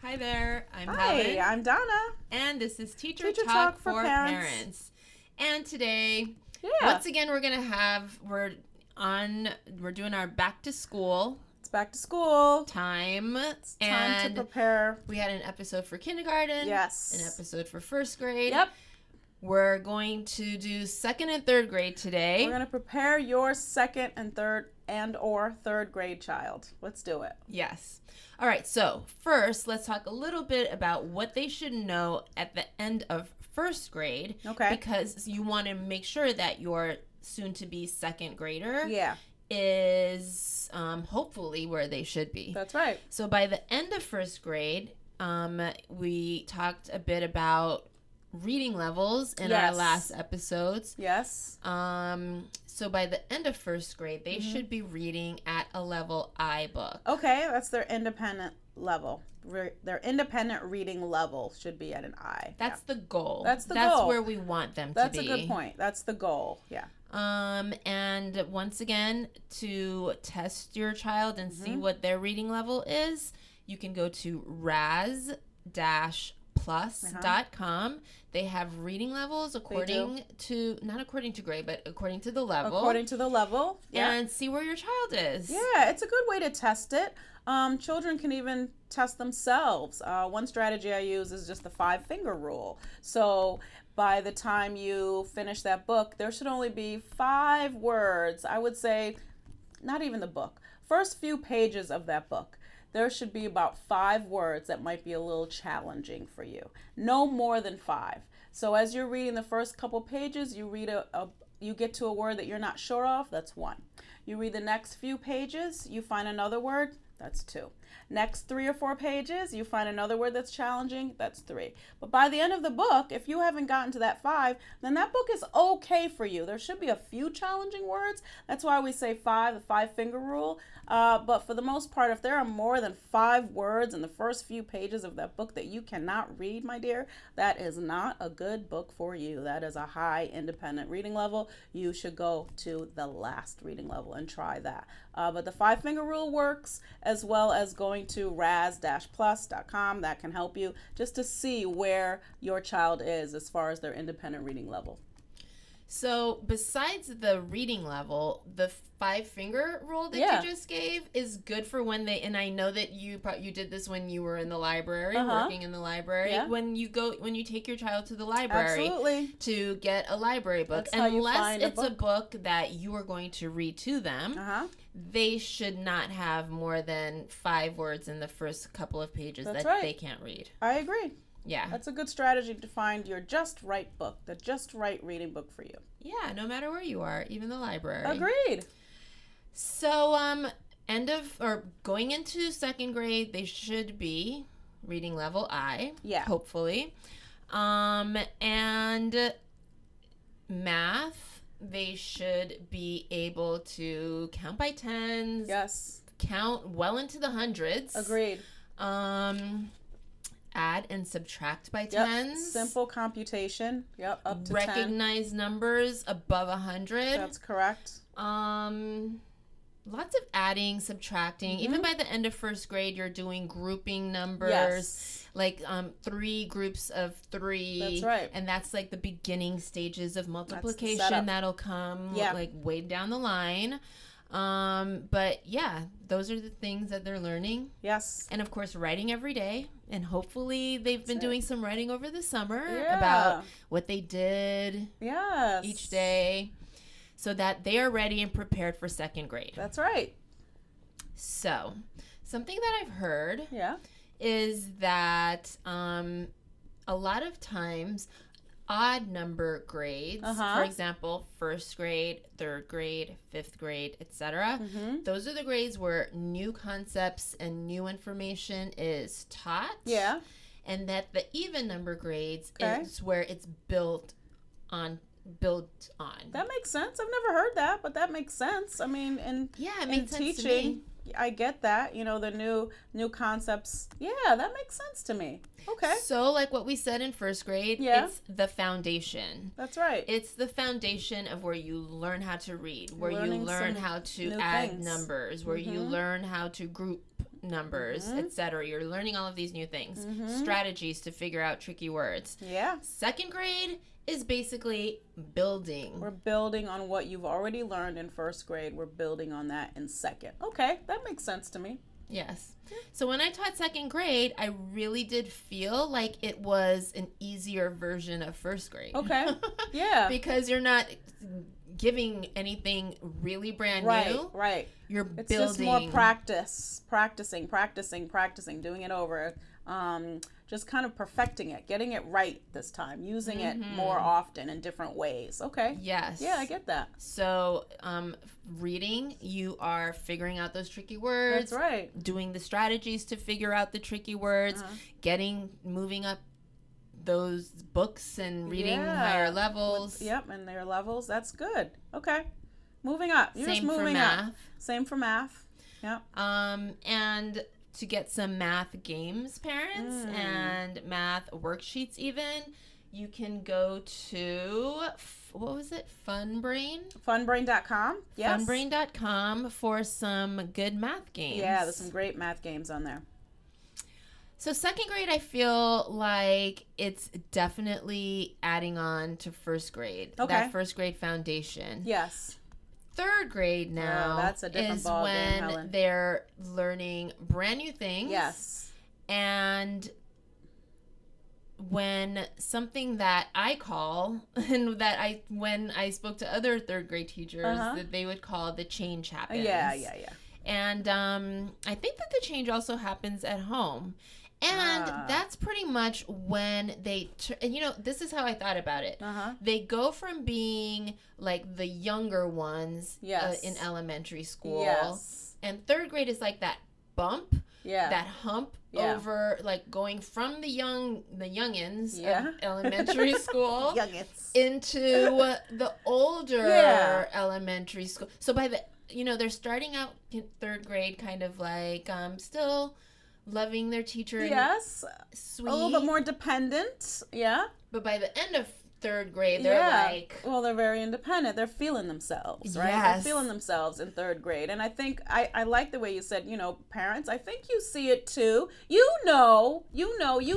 Hi there, I'm Hi, Helen. I'm Donna. And this is Teacher Teacher Talk for Parents. And today, once again, we're doing our back to school. It's back to school time. It's time to prepare. We had an episode for kindergarten. Yes. An episode for first grade. Yep. We're going to do second and third grade today. We're going to prepare your second and or third grade child. Let's do it. Yes. All right. So first, let's talk a little bit about what they should know at the end of first grade. Okay. Because you want to make sure that your soon-to-be second grader is hopefully where they should be. That's right. So by the end of first grade, we talked a bit about reading levels in our last episodes. Yes. So by the end of first grade, they should be reading at a level I book. Okay, that's their independent level. Their independent reading level should be at an I. That's the goal. That's That's where we want them to be. That's a good point. That's the goal. Yeah. And once again, to test your child and see what their reading level is, you can go to raz-plus.com. They have reading levels according to, not according to grade, but according to the level. According to the level. Yeah. And see where your child is. Yeah, it's a good way to test it. Children can even test themselves. One strategy I use is just the 5-finger rule. So by the time you finish that book, there should only be 5 words. I would say, not even the book. First few pages of that book, there should be about 5 words that might be a little challenging for you. No more than 5. So as you're reading the first couple pages, you read you get to a word that you're not sure of, that's 1. You read the next few pages, you find another word, that's 2. Next 3 or 4 pages, you find another word that's challenging, that's 3. But by the end of the book, if you haven't gotten to that 5, then that book is okay for you. There should be a few challenging words. That's why we say 5, the 5-finger rule. But for the most part, if there are more than 5 words in the first few pages of that book that you cannot read, my dear, that is not a good book for you. That is a high independent reading level. You should go to the last reading level and try that. But the 5-finger rule works, as well as going to raz-plus.com. That can help you just to see where your child is as far as their independent reading level. So besides the reading level, the 5-finger rule that you just gave is good for when they, and I know that you did this when you were in the library, working in the library, when you take your child to the library to get a library book. That's unless it's a book that you are going to read to them, they should not have more than 5 words in the first couple of pages that they can't read. I agree. Yeah. That's a good strategy to find your just right book, the just right reading book for you. Yeah, no matter where you are, even the library. Agreed. So, going into second grade, they should be reading level I, hopefully. And math, they should be able to count by tens. Yes. Count well into the hundreds. Agreed. Add and subtract by tens. Simple computation. Up to 10. Recognize numbers above 100. That's correct. Lots of adding, subtracting. Even by the end of first grade, you're doing grouping numbers, like 3 groups of 3. That's right. And that's like the beginning stages of multiplication that'll come like way down the line. But yeah, those are the things that they're learning. Yes. And of course, writing every day. And hopefully they've been doing some writing over the summer about what they did each day, so that they are ready and prepared for second grade. That's right. So something that I've heard is that a lot of times odd number grades, for example, first grade, third grade, fifth grade, etc. Those are the grades where new concepts and new information is taught. Yeah. And that the even number grades is where it's built on. That makes sense. I've never heard that, but that makes sense. I mean, it makes sense to me. I get that, the new concepts. Yeah, that makes sense to me. Okay. So like what we said in first grade, it's the foundation. That's right. It's the foundation of where you learn how to read, where you learn how to add numbers, where you learn how to group numbers, etc. You're learning all of these new things, strategies to figure out tricky words. Yeah. Second grade is basically building. We're building on what you've already learned in first grade. We're building on that in second. Okay, that makes sense to me. Yes. So when I taught second grade, I really did feel like it was an easier version of first grade. Okay. Yeah. Because you're not giving anything really brand new. Right. You're it's building. It's just more practicing, doing it over. Just kind of perfecting it, getting it right this time, using it more often in different ways. Okay. Yes. Yeah, I get that. So, reading, you are figuring out those tricky words. That's right. Doing the strategies to figure out the tricky words, moving up those books and reading higher levels. And their levels. That's good. Okay. Moving up. You're Same just moving for math. up. Same for math. Yep. And to get some math games, parents, and math worksheets even, you can go to, what was it? Funbrain? Funbrain.com. Yes. Funbrain.com for some good math games. Yeah, there's some great math games on there. So second grade, I feel like it's definitely adding on to first grade. Okay. That first grade foundation. Yes. Third grade now that's a different is ball game, when Helen. they're learning brand new things. Yes. And when something that I call, and that when I spoke to other third grade teachers, that they would call the change happens. Yeah. And I think that the change also happens at home. And that's pretty much when they, this is how I thought about it. They go from being like the younger ones in elementary school. Yes. And third grade is like that bump, that hump over, like going from the youngins of elementary school into the older elementary school. So by the, they're starting out in third grade kind of like still loving their teacher. Yes. Sweet. A little bit more dependent. Yeah. But by the end of third grade, they're like... Well, they're very independent. They're feeling themselves, right? Yes. They're feeling themselves in third grade. And I think, I like the way you said, parents, I think you see it too. You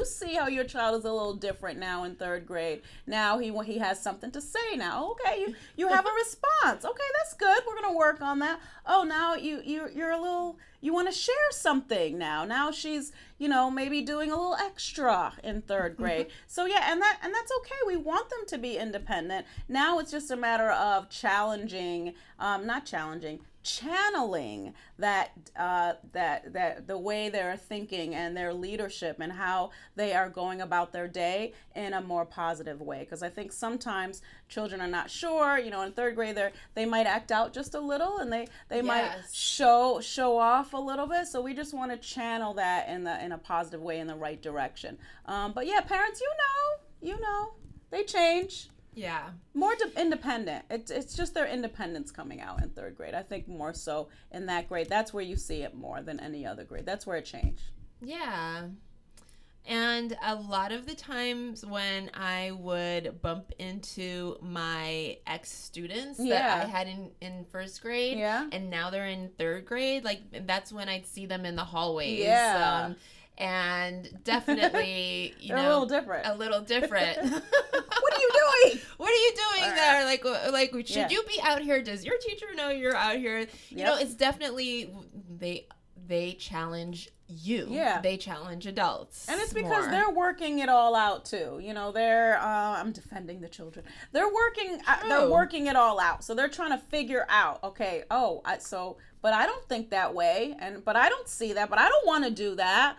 see how your child is a little different now in third grade. Now he has something to say now. Okay, you have a response. Okay, that's good. We're going to work on that. Oh, now you're a little... You want to share something now. Now she's, maybe doing a little extra in third grade. So and that's okay. We want them to be independent. Now it's just a matter of channeling that the way they're thinking and their leadership and how they are going about their day in a more positive way. Because I think sometimes children are not sure, in third grade they might act out just a little and they might show off a little bit. So we just want to channel that in a positive way in the right direction. But yeah, parents, they change. Yeah. More independent. It's just their independence coming out in third grade. I think more so in that grade. That's where you see it more than any other grade. That's where it changed. Yeah. And a lot of the times when I would bump into my ex-students that I had in first grade, and now they're in third grade, like that's when I'd see them in the hallways. Yeah. And definitely, They're a little different. What are you doing? What are you doing there? Like, should you be out here? Does your teacher know you're out here? You know, it's definitely they challenge you. Yeah. They challenge adults. And it's because they're working it all out too. They're I'm defending the children. They're working it all out. So they're trying to figure out, okay, but I don't think that way, but I don't see that, but I don't want to do that.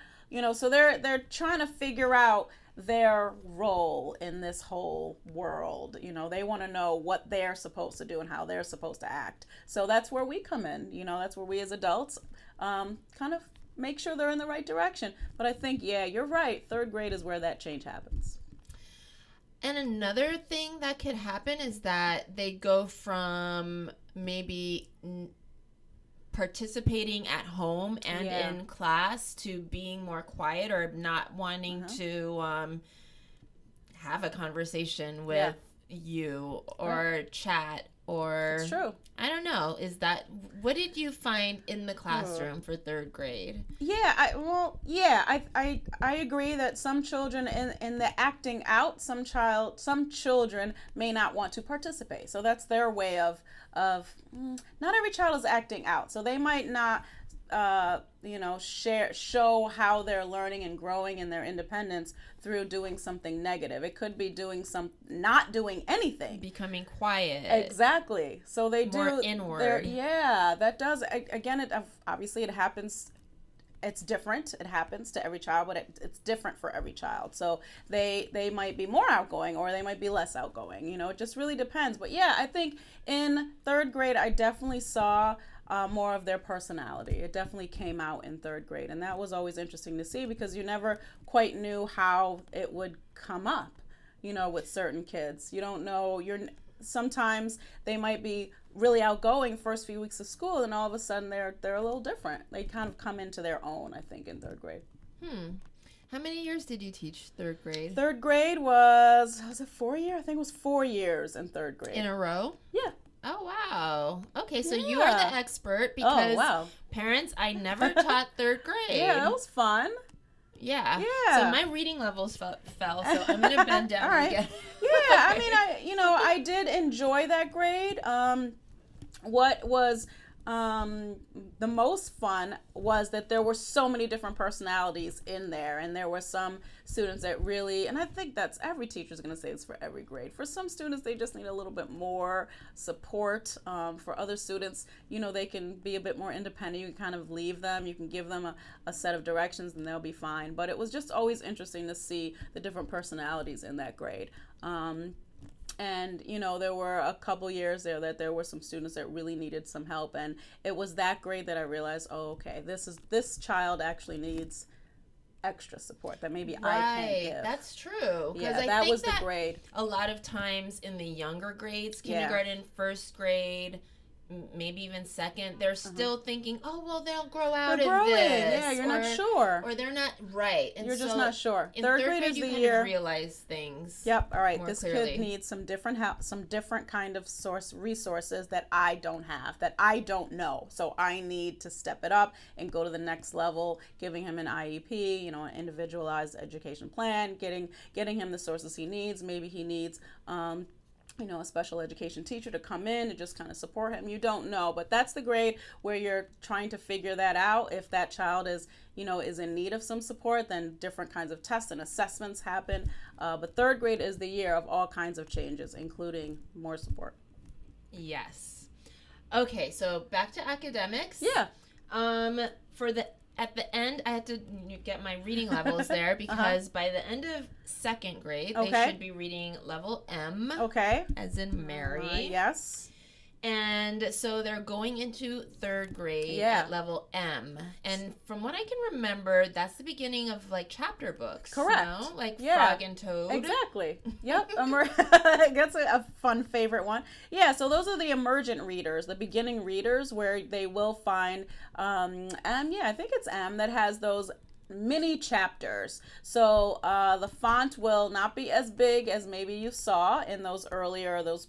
So they're trying to figure out their role in this whole world. They want to know what they're supposed to do and how they're supposed to act. So that's where we come in. That's where we as adults kind of make sure they're in the right direction. But I think, you're right. Third grade is where that change happens. And another thing that could happen is that they go from maybe participating at home and in class to being more quiet or not wanting to have a conversation with you or chat or it's true. I don't know. What did you find in the classroom for third grade? Yeah, I agree that some children in the acting out, some children may not want to participate. So that's their way of not every child is acting out. So they might not show how they're learning and growing in their independence through doing something negative. It could be not doing anything, becoming quiet. Exactly. So they more inward. Yeah, that does. Again, obviously it happens. It's different. It happens to every child, but it's different for every child. So they might be more outgoing or they might be less outgoing. It just really depends. But yeah, I think in third grade, I definitely saw more of their personality. It definitely came out in third grade. And that was always interesting to see because you never quite knew how it would come up, with certain kids. You don't know. Sometimes they might be really outgoing first few weeks of school and all of a sudden they're a little different. They kind of come into their own, I think, in third grade. How many years did you teach third grade? Third grade was it 4 years? I think it was 4 years in third grade. In a row? Yeah. Oh, wow. Okay, so you are the expert because parents, I never taught third grade. Yeah, that was fun. Yeah. So my reading levels fell, so I'm going to bend down All right. again. Yeah, okay. I mean, I did enjoy that grade. What was the most fun was that there were so many different personalities in there, and there were some students that really, and I think that's every teacher's going to say this for every grade. For some students, they just need a little bit more support. For other students, they can be a bit more independent. You can kind of leave them. You can give them a set of directions, and they'll be fine. But it was just always interesting to see the different personalities in that grade. And, there were a couple years there that there were some students that really needed some help. And it was that grade that I realized, okay, this child actually needs extra support that maybe I can't give. That's true. Yeah, that was the grade. A lot of times in the younger grades, kindergarten, first grade, maybe even second, they're still thinking, oh, well, they'll grow out of this. Yeah, you're not sure. Or they're not right. And you're just not sure. In third grade is the year. Kind of realize things. Yep. All right. This kid needs some different kind of resources that I don't have, that I don't know. So I need to step it up and go to the next level, giving him an IEP, an individualized education plan, getting him the sources he needs. Maybe he needs a special education teacher to come in and just kind of support him. You don't know, but that's the grade where you're trying to figure that out. If that child is in need of some support, then different kinds of tests and assessments happen. But third grade is the year of all kinds of changes, including more support. Yes. Okay, so back to academics. Yeah. At the end, I had to get my reading levels there because by the end of second grade, they should be reading level M. Okay. As in Mary. Yes. And so they're going into third grade at level M. And from what I can remember, that's the beginning of chapter books. Correct. Like Frog and Toad. Exactly. Yep. That's a fun favorite one. Yeah, so those are the emergent readers, the beginning readers, where they will find I think it's M that has those mini chapters. So the font will not be as big as maybe you saw in those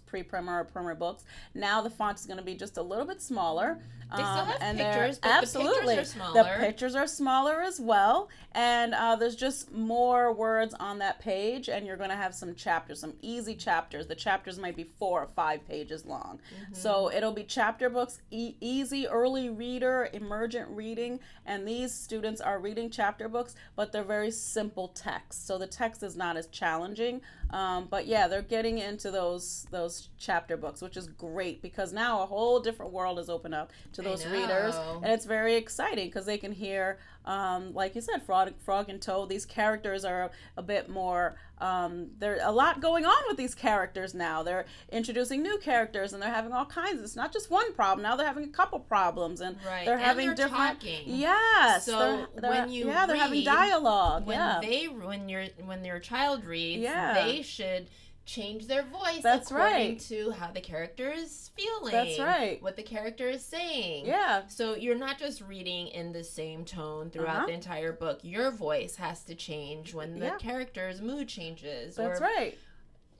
pre-primer or primer books. Now the font is going to be just a little bit smaller. They still have pictures, but absolutely. The pictures are smaller. The pictures are smaller as well. And there's just more words on that page, and you're going to have some chapters, some easy chapters. The chapters might be 4 or 5 pages long. Mm-hmm. So it'll be chapter books, easy early reader, emergent reading, and these students are reading chapter books, but they're very simple text. So the text is not as challenging. But yeah, they're getting into those chapter books, which is great because now a whole different world has opened up to those readers, and it's very exciting because they can hear, like you said, Frog and Toad. These characters are a bit more. There's a lot going on with these characters now. They're introducing new characters, and they're having all kinds. It's not just one problem. Now they're having a couple problems, and they're having different. Talking. Yes. So when you read, they're having dialogue. When your child reads, they should change their voice according to how the character is feeling. That's right. What the character is saying. Yeah. So you're not just reading in the same tone throughout the entire book. Your voice has to change when the character's mood changes. That's right.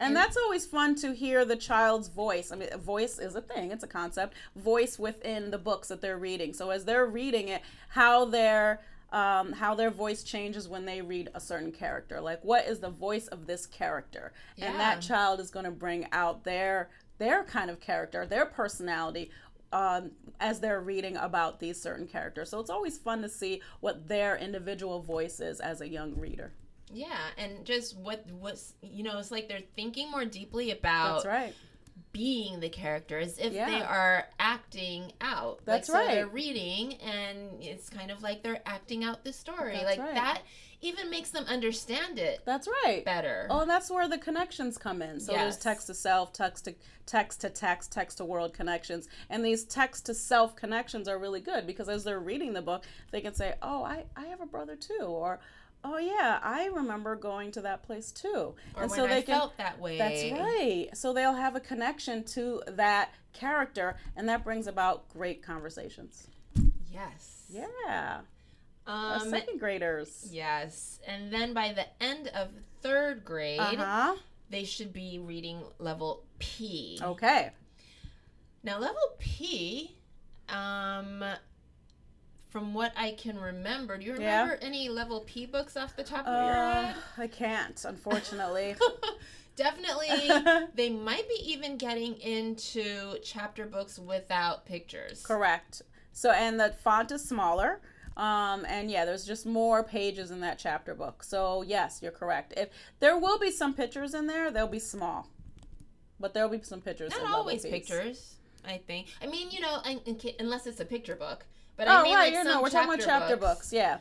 And that's always fun to hear the child's voice. I mean, a voice is a thing, it's a concept. Voice within the books that they're reading. So as they're reading it, how their voice changes when they read a certain character. Like, what is the voice of this character? Yeah. And that child is going to bring out their kind of character, their personality, as they're reading about these certain characters. So it's always fun to see what their individual voice is as a young reader. Yeah, and just what's it's like they're thinking more deeply about being the characters if they are acting out. That's So they're reading, and it's kind of like they're acting out the story. That even makes them understand it. That's right. Better. Oh, and that's where the connections come in. So there's text to self, text to text, text to world connections. And these text to self connections are really good because as they're reading the book, they can say, oh, I have a brother too. Or, oh yeah, I remember going to that place too. Or and when so they felt that way. That's right. So they'll have a connection to that character, and that brings about great conversations. Yes. Yeah. Second graders. Yes. And then by the end of third grade, they should be reading level P. Okay. Now level P, from what I can remember, do you remember any level P books off the top of your head? I can't, unfortunately. Definitely, they might be even getting into chapter books without pictures. Correct. So, and the font is smaller. And there's just more pages in that chapter book. So yes, you're correct. If there will be some pictures in there, they'll be small. But there'll be some pictures. Not always pictures, I think. I mean, unless it's a picture book. But we're talking about chapter books. Yeah.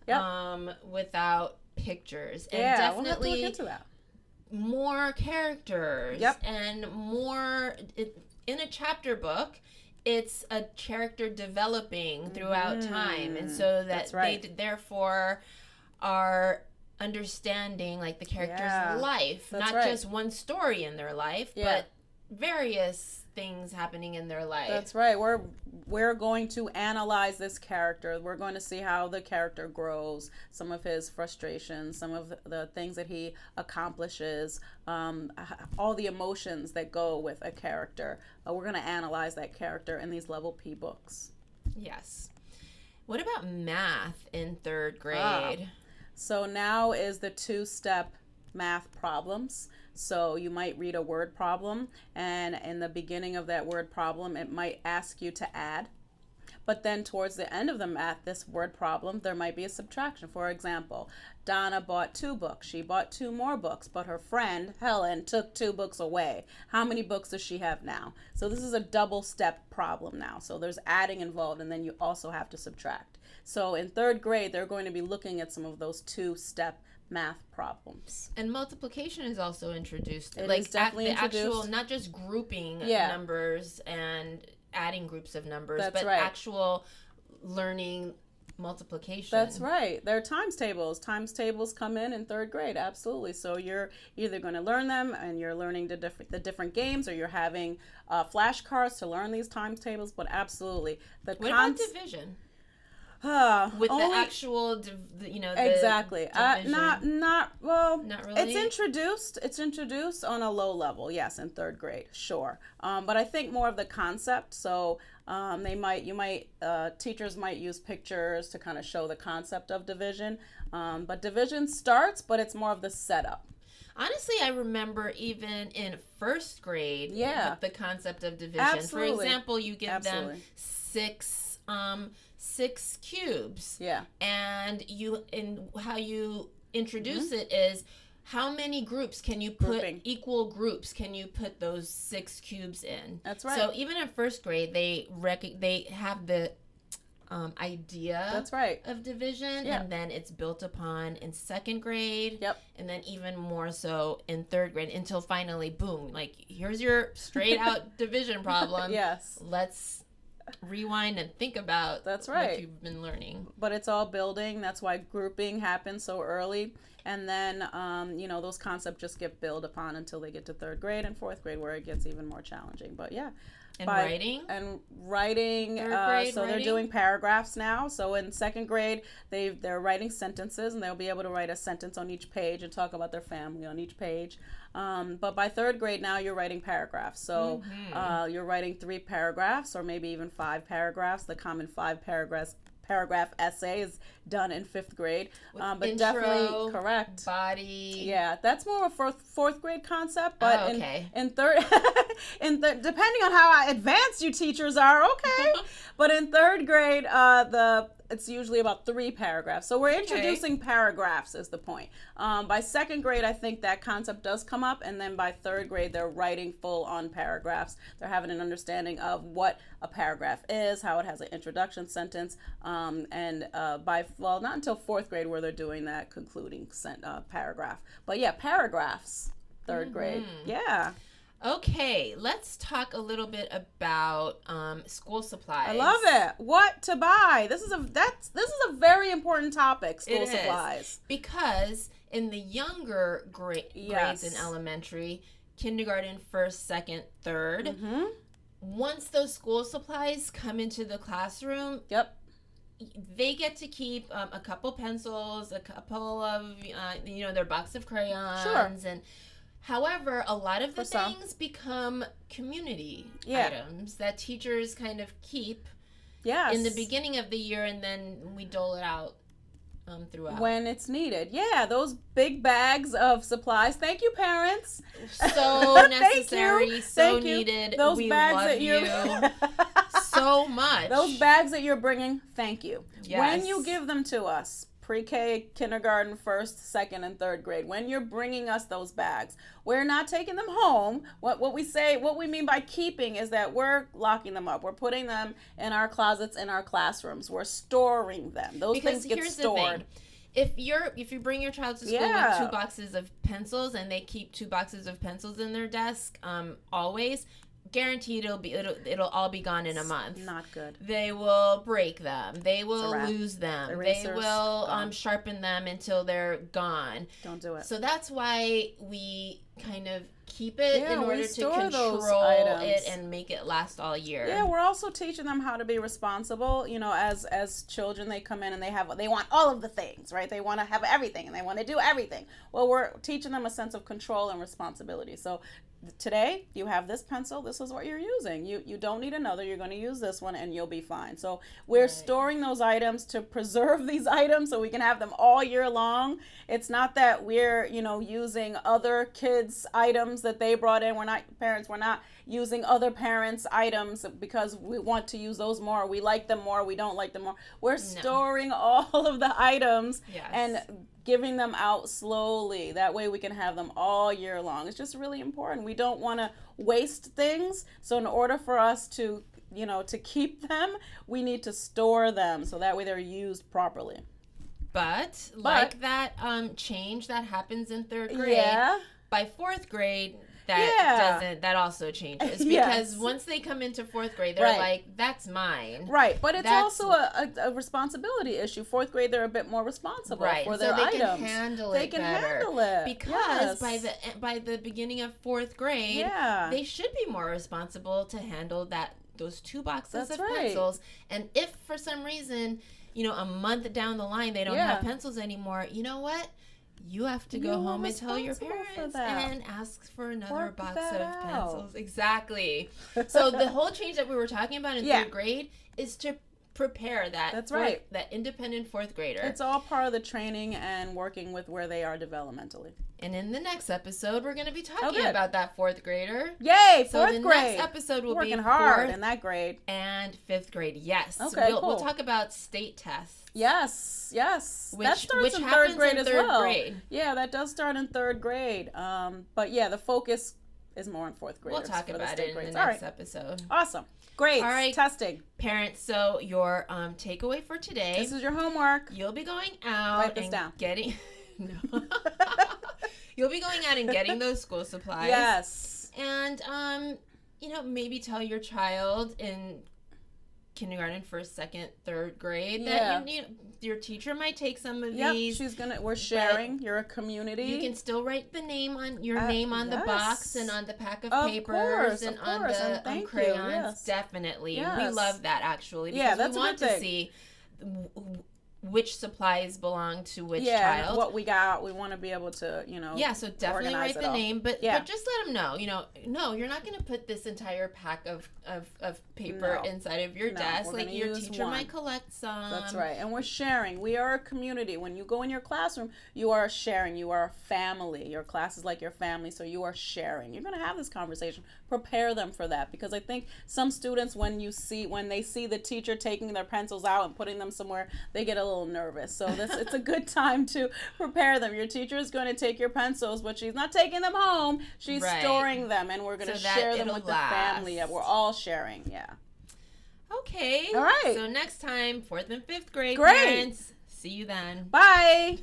Yep. Without pictures. And definitely we'll have to look into that. More characters. Yep. And more in a chapter book, it's a character developing throughout time. And so that they therefore are understanding like the character's life. Not just one story in their life, but various things happening in their life. That's right. We're going to analyze this character. We're going to see how the character grows, some of his frustrations, some of the things that he accomplishes, all the emotions that go with a character. We're going to analyze that character in these level P books. Yes. What about math in third grade? So now is the 2-step math problems. So you might read a word problem, and in the beginning of that word problem, it might ask you to add. But then towards the end of this word problem, there might be a subtraction. For example, Donna bought 2 books. She bought 2 more books, but her friend, Helen, took 2 books away. How many books does she have now? So this is a double-step problem now. So there's adding involved, and then you also have to subtract. So in third grade, they're going to be looking at some of those 2-step math problems. And multiplication is also introduced. It is definitely introduced. Actual, not just grouping numbers and adding groups of numbers, but actual learning multiplication. That's right. There are times tables. Times tables come in third grade, absolutely. So you're either going to learn them and you're learning the different games, or you're having flashcards to learn these times tables, but absolutely. What about division? With the actual, exactly. Not really. It's introduced on a low level, yes, in third grade, sure. But I think more of the concept. So teachers might use pictures to kind of show the concept of division. But division starts, but it's more of the setup. Honestly, I remember even in first grade, the concept of division. Absolutely. For example, you give them 6 cubes. Yeah. And how you introduce it is how many groups can you put, equal groups can you put those 6 cubes in? That's right. So even in first grade, they have the idea of division, and then it's built upon in second grade, and then even more so in third grade, until finally, boom, like here's your straight out division problem. Yes. Let's rewind and think about what you've been learning. But it's all building. That's why grouping happens so early. And then, those concepts just get built upon until they get to third grade and fourth grade, where it gets even more challenging. But And writing? And writing. Third grade, so writing? they're doing paragraphs now. So in second grade, they're writing sentences, and they'll be able to write a sentence on each page and talk about their family on each page. But by third grade now, you're writing paragraphs. So you're writing 3 paragraphs or maybe even 5 paragraphs. The common 5 paragraph essay is done in 5th grade. But intro, definitely correct. Body. Yeah, that's more of a 4th grade concept. But in third, depending on how advanced you teachers are, okay. But in 3rd grade, it's usually about 3 paragraphs. So we're introducing paragraphs is the point. By 2nd grade, I think that concept does come up. And then by 3rd grade, they're writing full on paragraphs. They're having an understanding of what a paragraph is, how it has an introduction sentence. Not until 4th grade where they're doing that concluding paragraph. But yeah, paragraphs, 3rd grade. Yeah. Okay, let's talk a little bit about school supplies. I love it. What to buy? This is a very important topic. School supplies. Because in the younger grades in elementary, kindergarten, 1st, 2nd, 3rd, once those school supplies come into the classroom, they get to keep a couple pencils, a couple of their box of crayons, and however, a lot of the things become community items that teachers kind of keep in the beginning of the year, and then we dole it out throughout. When it's needed. Yeah, those big bags of supplies. Thank you, parents. So necessary, Thank you. Needed. Those we bags love that you so much. Those bags that you're bringing, thank you. Yes. When you give them to us, pre-K, kindergarten, 1st, 2nd, and 3rd grade, when you're bringing us those bags, we're not taking them home. What we mean by keeping is that we're locking them up. We're putting them in our closets in our classrooms. We're storing them. Those things get stored. If you bring your child to school with 2 boxes of pencils and they keep 2 boxes of pencils in their desk, always, guaranteed it'll all be gone in a month. Not good. They will break them. They will lose them. Erasers, they will sharpen them until they're gone. Don't do it. So that's why we kind of keep it in order to control it and make it last all year. Yeah, we're also teaching them how to be responsible. As children, they come in and they want all of the things, right? They want to have everything and they want to do everything. Well, we're teaching them a sense of control and responsibility. So today you have this pencil, this is what you're using. You don't need another, you're going to use this one and you'll be fine. So we're storing those items to preserve these items so we can have them all year long. It's not that we're using other kids' items that they brought in. We're not using other parents' items because we want to use those more. We like them more, we don't like them more. We're storing all of the items and giving them out slowly. That way we can have them all year long. It's just really important. We don't want to waste things. So in order for us to keep them, we need to store them so that way they're used properly. But like that change that happens in 3rd grade, by 4th grade, that also changes because once they come into 4th grade, they're like, that's mine. Right, but it's also a responsibility issue. 4th grade, they're a bit more responsible for their items. Can handle it. They can handle it because by the beginning of 4th grade, they should be more responsible to handle those 2 boxes of pencils. And if for some reason, a month down the line they don't have pencils anymore, you know what? You have to go home and tell your parents and ask for another box of pencils. Exactly. So the whole change that we were talking about in 3rd grade is to prepare that that independent 4th grader. It's all part of the training and working with where they are developmentally. And in the next episode, we're going to be talking about that 4th grader. Yay, 4th grade. So the next episode will be working hard in that grade. And 5th grade, yes. Okay, cool. We'll talk about state tests. Yes. That starts in 3rd grade as well. Yeah, that does start in 3rd grade. But the focus is more on 4th graders. We'll talk about it in the next episode. Awesome. Great. All right. Testing. Parents, so your takeaway for today. This is your homework. You'll be going out Write this down. Getting... No. You'll be going out and getting those school supplies. Yes. And, maybe tell your child kindergarten, first, second, third grade. Yeah. That your teacher might take some of yep, these. we're sharing. You're a community. You can still write the name on your name on the box and on the pack of papers and on the crayons. Yes. Definitely. Yes. We love that actually because yeah, that's we want to see which supplies belong to which child. What we got, we want to be able to, so definitely write the name, but just let them know, no, you're not going to put this entire pack of paper inside of your desk. Like your teacher might collect some. That's right. And we're sharing. We are a community. When you go in your classroom, you are sharing. You are a family. Your class is like your family, so you are sharing. You're going to have this conversation. Prepare them for that, because I think some students, when they see the teacher taking their pencils out and putting them somewhere, they get a little nervous. So it's a good time to prepare them. Your teacher is going to take your pencils, but she's not taking them home. She's storing them, and we're going to share them with the family. Yeah, we're all sharing. Yeah. Okay. All right. So next time, 4th and 5th grade parents. See you then. Bye.